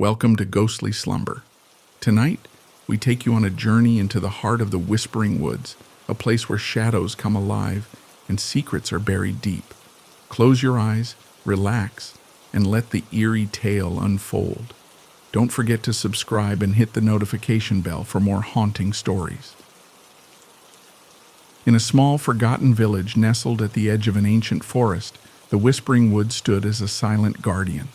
Welcome to Ghostly Slumber. Tonight, we take you on a journey into the heart of the Whispering Woods, a place where shadows come alive and secrets are buried deep. Close your eyes, relax, and let the eerie tale unfold. Don't forget to subscribe and hit the notification bell for more haunting stories. In a small, forgotten village nestled at the edge of an ancient forest, the Whispering Woods stood as a silent guardian.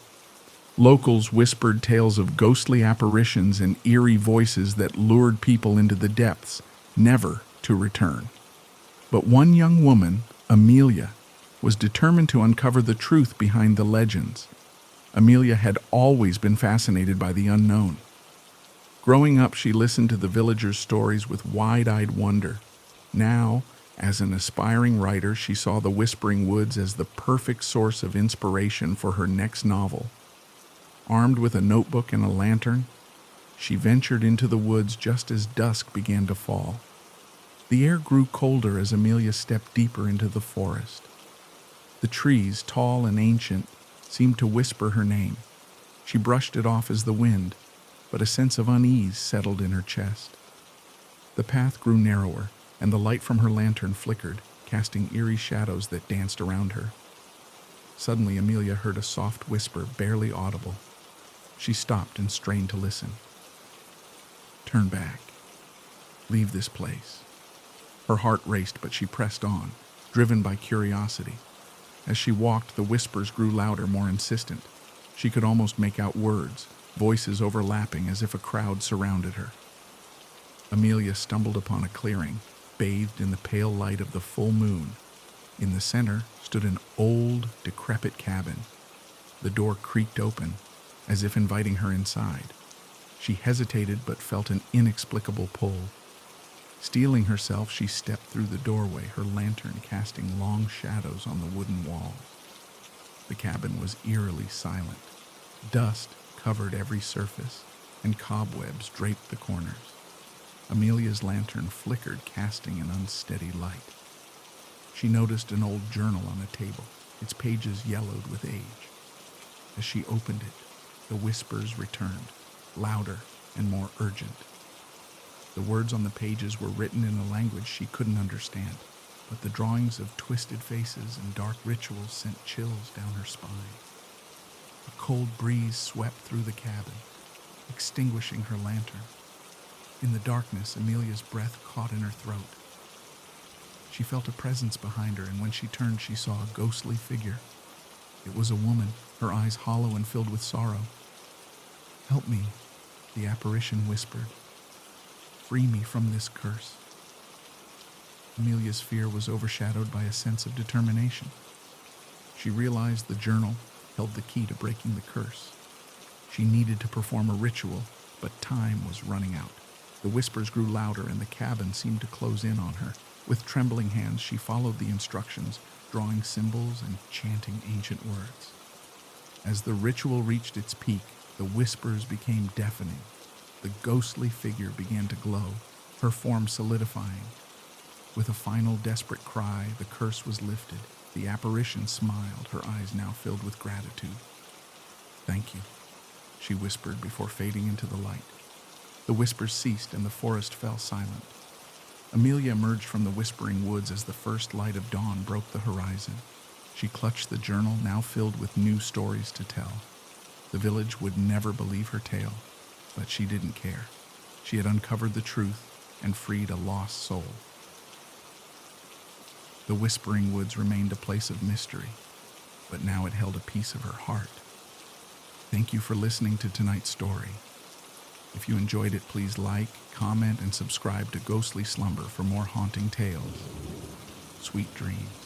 Locals whispered tales of ghostly apparitions and eerie voices that lured people into the depths, never to return. But one young woman, Amelia, was determined to uncover the truth behind the legends. Amelia had always been fascinated by the unknown. Growing up, she listened to the villagers' stories with wide-eyed wonder. Now, as an aspiring writer, she saw the Whispering Woods as the perfect source of inspiration for her next novel. Armed with a notebook and a lantern, she ventured into the woods just as dusk began to fall. The air grew colder as Amelia stepped deeper into the forest. The trees, tall and ancient, seemed to whisper her name. She brushed it off as the wind, but a sense of unease settled in her chest. The path grew narrower, and the light from her lantern flickered, casting eerie shadows that danced around her. Suddenly, Amelia heard a soft whisper, barely audible. She stopped and strained to listen. Turn back. Leave this place. Her heart raced, but she pressed on, driven by curiosity. As she walked, the whispers grew louder, more insistent. She could almost make out words, voices overlapping as if a crowd surrounded her. Amelia stumbled upon a clearing, bathed in the pale light of the full moon. In the center stood an old, decrepit cabin. The door creaked open, as if inviting her inside. She hesitated but felt an inexplicable pull. Steeling herself, she stepped through the doorway, her lantern casting long shadows on the wooden walls. The cabin was eerily silent. Dust covered every surface, and cobwebs draped the corners. Amelia's lantern flickered, casting an unsteady light. She noticed an old journal on a table, its pages yellowed with age. As she opened it, the whispers returned, louder and more urgent. The words on the pages were written in a language she couldn't understand, but the drawings of twisted faces and dark rituals sent chills down her spine. A cold breeze swept through the cabin, extinguishing her lantern. In the darkness, Amelia's breath caught in her throat. She felt a presence behind her, and when she turned, she saw a ghostly figure. It was a woman, her eyes hollow and filled with sorrow. "Help me," the apparition whispered. "Free me from this curse." Amelia's fear was overshadowed by a sense of determination. She realized the journal held the key to breaking the curse. She needed to perform a ritual, but time was running out. The whispers grew louder, and the cabin seemed to close in on her. With trembling hands, she followed the instructions, drawing symbols and chanting ancient words. As the ritual reached its peak, the whispers became deafening. The ghostly figure began to glow, her form solidifying. With a final desperate cry, the curse was lifted. The apparition smiled, her eyes now filled with gratitude. "Thank you," she whispered before fading into the light. The whispers ceased, and the forest fell silent. Amelia emerged from the Whispering Woods as the first light of dawn broke the horizon. She clutched the journal, now filled with new stories to tell. The village would never believe her tale, but she didn't care. She had uncovered the truth and freed a lost soul. The Whispering Woods remained a place of mystery, but now it held a piece of her heart. Thank you for listening to tonight's story. If you enjoyed it, please like, comment, and subscribe to Ghostly Slumber for more haunting tales. Sweet dreams.